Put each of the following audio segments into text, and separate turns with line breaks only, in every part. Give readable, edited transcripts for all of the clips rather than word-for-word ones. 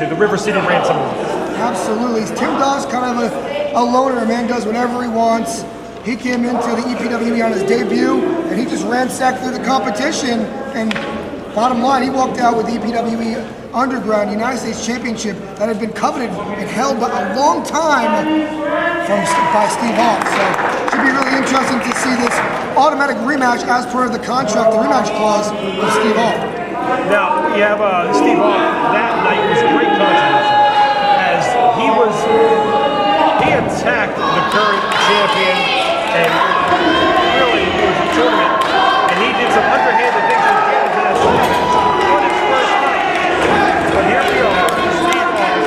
the River City Ransom.
Absolutely. Tim Donst, kind of a loner, man, does whatever he wants. He came into the EPWE on his debut, and he just ransacked through the competition, and bottom line, he walked out with the EPWE Underground United States Championship that had been coveted and held by a long time by Steve Hall. So it should be really interesting to see this automatic rematch as per the contract, the rematch clause of Steve Hall.
Now, we have Steve Hall. That night was great controversy, as he attacked the current champion, and really it was a tournament, and he did some underhanded things to get into that tournament on his first night. But here we are, Steve Hall.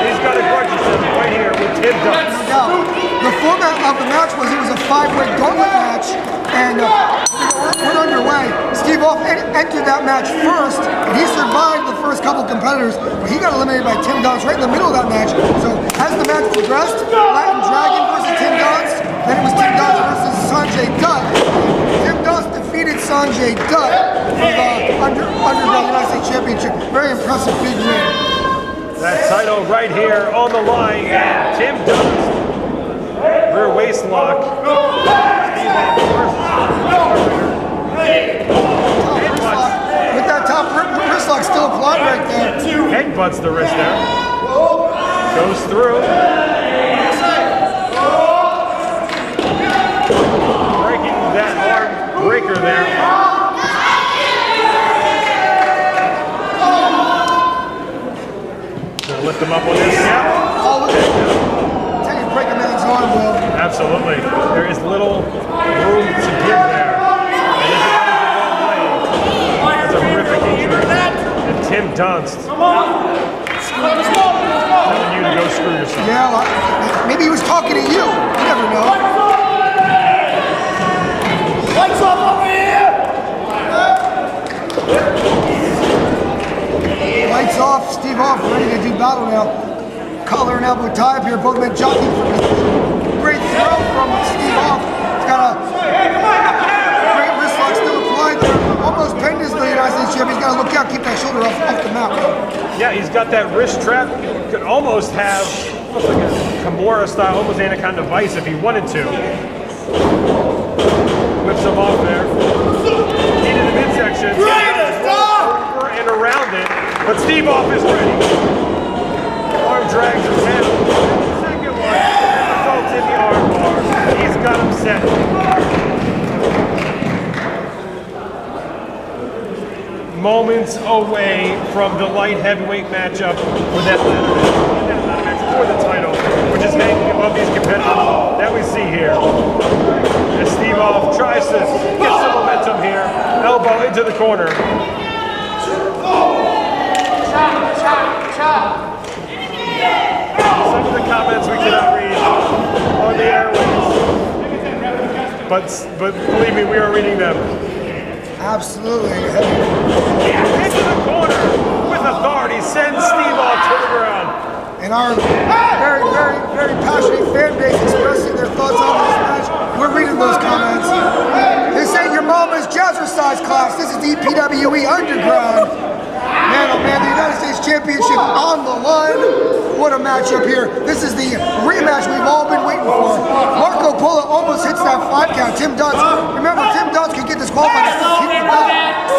He's got a grudge right here with Tim Donst.
Now, the format of the match was it was a 5-way gauntlet match, and we're underway. Steve Hall entered that match first, and he survived the first couple competitors, but he got eliminated by Tim Donst right in the middle of that match. So as the match progressed, Latin Dragon versus Tim Donst, then it was Tim Donst versus Sanjay Dutt. Tim Donst defeated Sanjay Dutt for the Underground United States Championship. Very impressive big win.
That title right here on the line, and Tim Donst, rear waist lock. Steve Hall versus
with that top wrist lock still applied right there.
Headbutts the wrist there. Goes through. Breaking that arm breaker there. Gonna lift him up with this. Yeah.
Oh, look at that. Take a break a man's arm, Will.
Absolutely. There is little room to give there. And if it goes the wrong way, it's a horrific injury. And Tim Donst telling you to go screw yourself.
Yeah, well, maybe he was talking to you. You never know.
Lights off over here!
Lights off, Steve off, ready to do battle now. Collar and elbow tie up here, both men jockeying for position. Great throw from Steve off. He's got a great wrist lock still applied there. Almost pinned his United States champion. He's got to look out, keep that shoulder off the mount.
Yeah, he's got that wrist trap. He could almost have almost like a Kimura style, almost Anaconda Vice if he wanted to. Whips him off there. Into the midsection. Over and around it. But Steve off is ready. Arm drags his head. Second one. Results in the arm bar. He's got him set. Moments away from the light heavyweight matchup with that ladder match for the title, which is hanging above these competitors that we see here. As Steve off tries to get some momentum here, elbow into the corner. Some of the comments we cannot read on the airwaves, but believe me, we are reading them.
Absolutely.
Into the corner with authority, sends Steve off to the ground.
And our very, very, very passionate fan base expressing their thoughts on this match. We're reading those comments. This ain't your mama's jazzercise class. This is the EPWE Underground. Man, oh man, the United States Championship on the line. What a matchup here. This is the rematch we've all been waiting for. Marco Polo almost hits that 5 count. Tim Donst, remember, Tim Donst can get disqualified and still keep it back.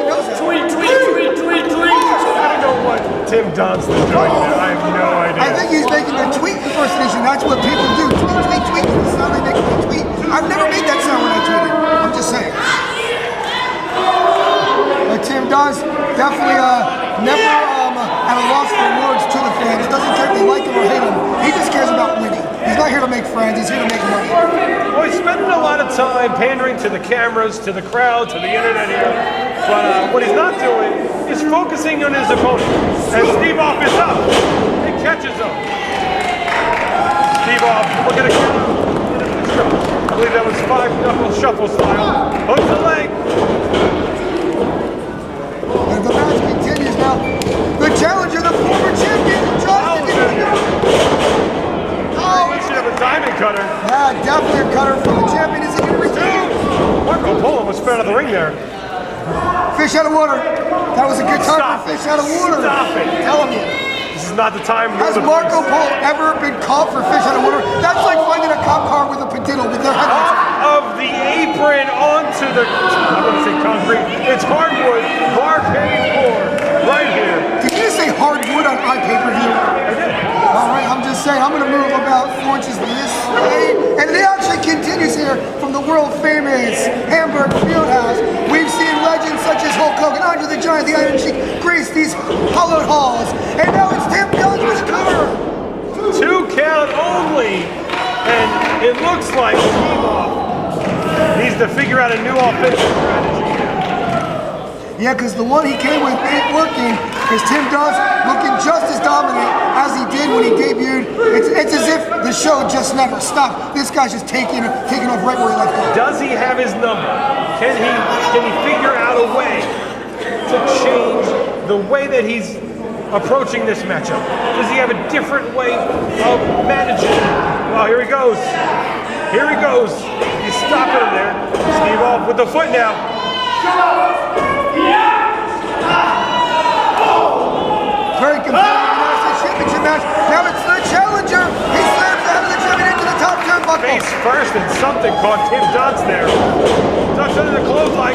He knows that.
Tweet.
I don't know what Tim Donst is doing there. I have no idea.
I think he's making a tweet impersonation. That's what people do. Tweet. It's not like making a tweet. I've never made that sound when I tweeted. I'm just saying. But Tim Donst definitely never at a loss for words to the fans. Doesn't care if they like him or hate him. He just cares about winning. He's not here to make friends. He's here to make money.
Well, he's spending a lot of time pandering to the cameras, to the crowd, to the internet here. But what he's not doing is focusing on his opponent. And Steve off is up. He catches him. Steve off, we're going to get him. I believe that was 5-knuckle shuffle style. Hooks the leg.
And the match continues now. The challenger, the former champion, tries to get it.
Oh, we should have a diamond cutter.
Yeah, definitely a cutter for the champion. Is he going to retain?
Marco Polo was fed out of the ring there.
Fish out of water. That was a good time
Stop
for
it.
fish out of water.
Stop it.
I'm telling you.
This is not the time.
Has Marco Polo ever been caught for fish out of water? That's like finding a cop car with a padiddle with their head.
Off of the apron onto the, I'm going to say concrete, it's hardwood, barcade floor, right here.
Did you just say hardwood on iPay-per-view?
I did.
All right, I'm just saying, I'm going to move about 4 inches this way. And it actually continues here from the world-famous Hamburg Fieldhouse. We've seen legends such as Hulk Hogan, Andre the Giant, the Iron Sheik, grace these hallowed halls. And now it's Tim Donst with the cover.
2 count only, and it looks like Steve needs to figure out a new offensive strategy.
Yeah, because the one he came with ain't working, because Tim Donst looking just as dominant as he did when he debuted. It's as if the show just never stopped. This guy's just taking off right where he left off.
Does he have his number? Can he figure out a way to change the way that he's approaching this matchup? Does he have a different way of managing it? Well, here he goes. Here he goes. He's stopping him there. Steve off with the foot now.
Very competitive United States Championship match. Now it's the challenger. He slams the head of the champion into the top turnbuckle.
Face first, and something caught Tim Donst there. Touch under the clothesline.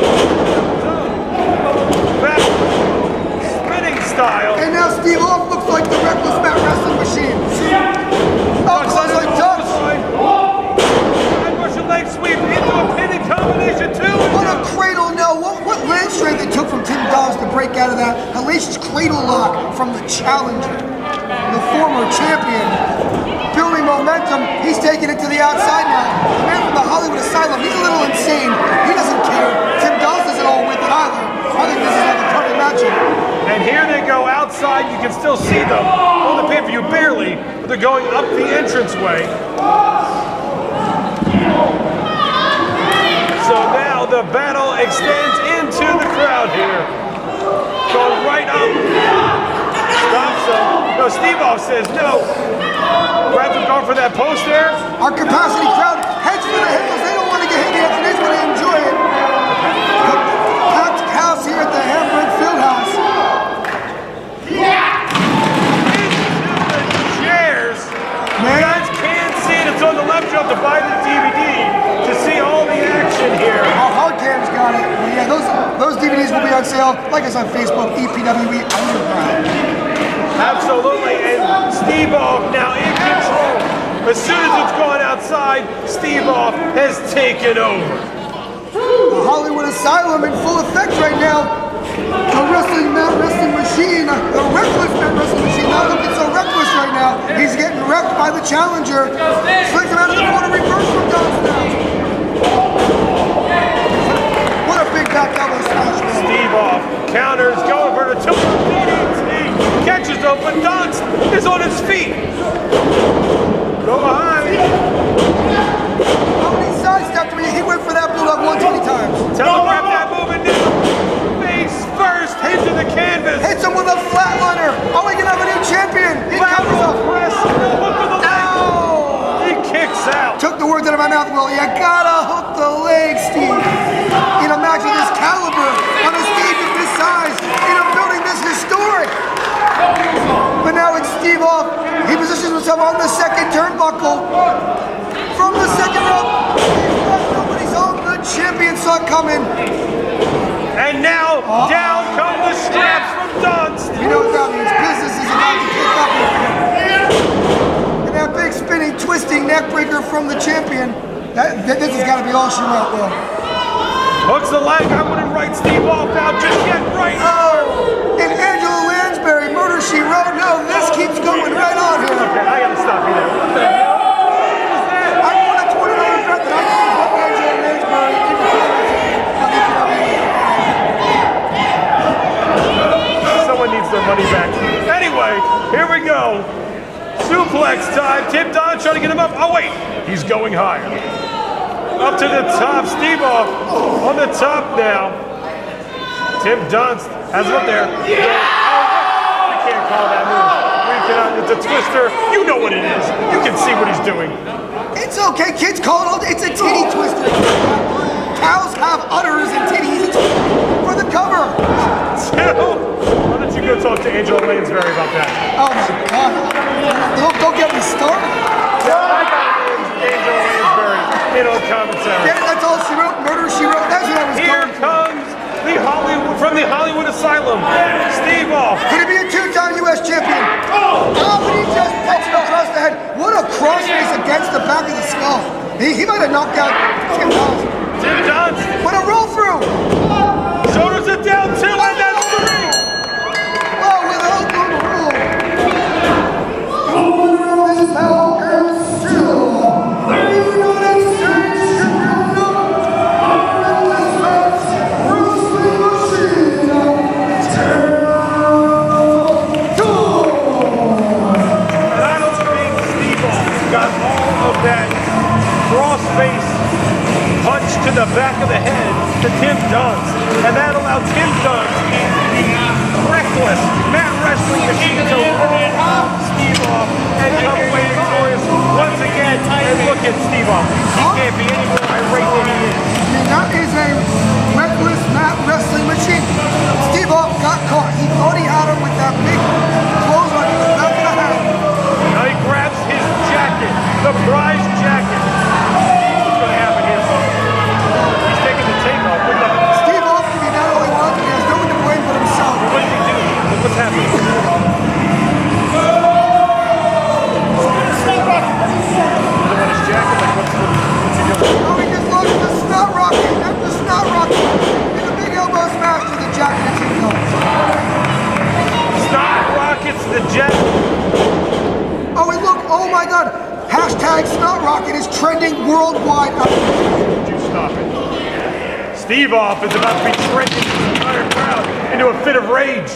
Back. Spinning style.
And now Steve Off looks like the reckless mat wrestling machine. Oh, close like Donst.
Russian leg sweep into a pinning combination too.
What a cradle, no. What leg strength it took from Tim Donst to break out of that hellacious cradle lock from the challenger, the former champion. Building momentum, he's taking it to the outside now. The man from the Hollywood Asylum, he's a little insane. He doesn't care. Tim Donst isn't all with it either. I think this is like a perfect matchup.
And here they go outside. You can still see them on the pay-per-view, barely, but they're going up the entranceway. So now the battle extends into the crowd here. Going right up. Stops him. No, Steve Off says no. Grabs him, going for that post there.
Our capacity crowd heads for the hills. They don't want to get hit yet, so they just want to enjoy it. Packed house here at the Hamburg Fieldhouse.
Into the chairs. You guys can't see it. It's on the left. You have to buy the DVD to see all the action here.
Our hard cam's got it. But yeah, those DVDs will be on sale. Like us on Facebook, EPWE Underground.
Absolutely, and Steve Off now in control. As soon as it's gone outside, Steve Off has taken over.
The Hollywood Asylum in full effect right now. The wrestling machine, the reckless mat wrestling machine, not looking so reckless right now. He's getting wrecked by the challenger. Slicks him out of the corner, reverse from Donst now. What a big back elbow smash, man.
Steve Off counters, going for the DDT, catches up, but Donst is on his feet. Go behind.
How many sidestepped him? He went for that bulldog 120 times.
Telegraph that move and face first into the canvas.
Hits him with a flatliner. Oh, we can have a new champion. He covers
Lateral
up.
press, hook of the leg.
Ow!
He kicks out.
Took the words out of my mouth, Will. You gotta hook the leg, Steve. In a match of this caliber, on a stage of this size, in a building this historic. But now it's Steve Off. He positions himself on the second turnbuckle. From the second rope, nobody's home. The champion saw it coming.
And now, down come the straps from Donst.
You know what that means. Business is about to kick up here. And that big spinning, twisting neck breaker from the champion. This has got to be all she wrote, Will.
Hooks the leg. I wouldn't write Steve Off out just yet. Right.
Oh, and Angela Lansbury, Murder She Wrote. No, this keeps going right on here.
Okay, I gotta stop you there. What the hell? What was that?
I won a $20 bet that I can put Angela Lansbury in the
Someone needs their money back. Anyway, here we go. Suplex time. Tim Donst trying to get him up. Oh wait, he's going higher. Up to the top. Steve Off on the top now. Tim Donst has him up there. Oh, we can't call that move. We cannot. It's a twister. You know what it is. You can see what he's doing.
It's okay, kids call it all day. It's a titty twister. Cows have udders and titties. It's for the cover.
2 to talk to Angela Lansbury about that.
Oh my God. Don't get me started.
I got Angela Lansbury in on commentary.
Yeah, that's all she wrote. Murder, she wrote. That's what I was
Here
going for.
comes the Hollywood from the Hollywood Asylum, Steve Off.
Could he be a two-time U.S. champion? Oh, but he just punched him across the head. What a crossface against the back of the skull. He might have knocked out Tim Donst.
Tim Donst.
What a roll through.
Shoulders it down 2, and that's 3.
Oh, with a good roll. This battle is still the United States champion. This match, Bruce Lee Machine.
And I don't think Steve Off got all of that cross-face punch to the back of the head to Tim Donst. And that allowed Tim Donst, the reckless mat wrestling machine, to roll Steve Off and come away victorious once again. And look at Steve Off. He can't be any more irate than he is.
I mean, that is a reckless mat wrestling machine. Steve Off got caught. He thought he had him with that big clothesline in the back of the head.
Now he grabs his jacket, the prize jacket. What's going to happen here? He's taking the tape off. Look at that.
Steve Off can be not only one, he has no one to blame but himself.
What did he do? Look what's happening. Look at his jacket. Like, what's he doing?
Oh, he just lost the snot rocket. That's the snot rocket. And a big elbow smash to the jacket of Tim Donst.
Snot rockets the jet.
Oh, and look, oh my God. Hashtag snot rocket is trending worldwide.
Would you stop it? Steve Off is about to be trending the entire crowd into a fit of rage.